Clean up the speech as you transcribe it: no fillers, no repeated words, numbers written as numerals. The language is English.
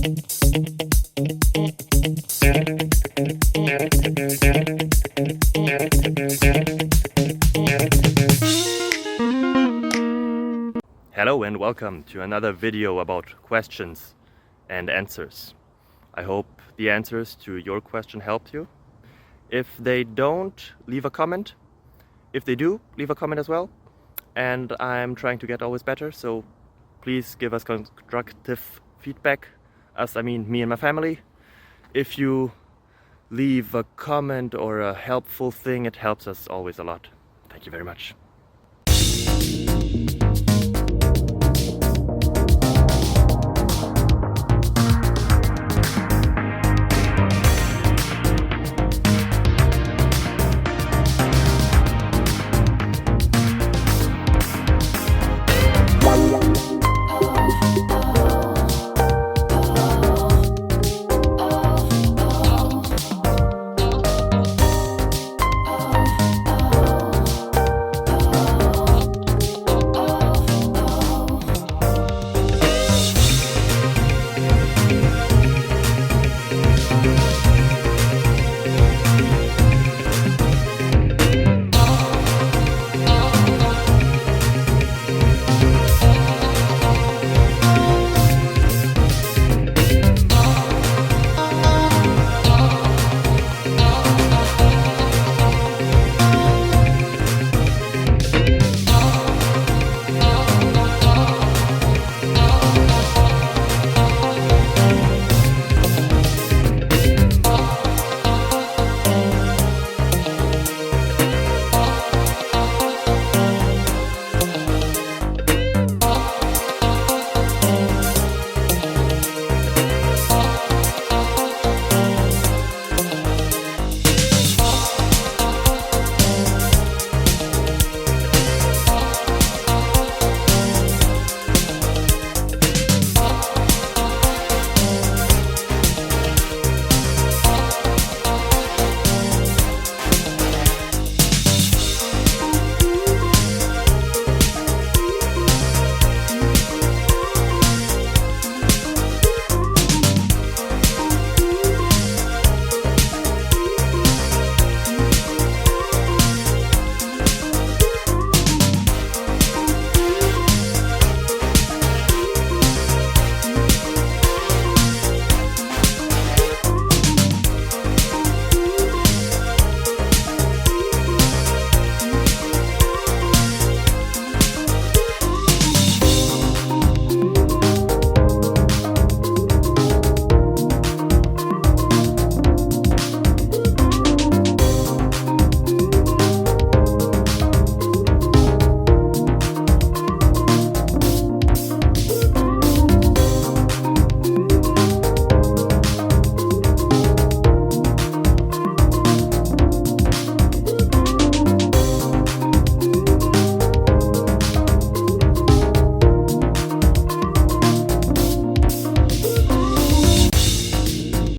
Hello and welcome to another video about questions and answers. I hope the answers to your question helped you. If they don't, leave a comment. If they do, leave a comment as well. And I'm trying to get always better, so please give us constructive feedback. Us, I mean me and my family. If you leave a comment or a helpful thing, it helps us always a lot. Thank you very much.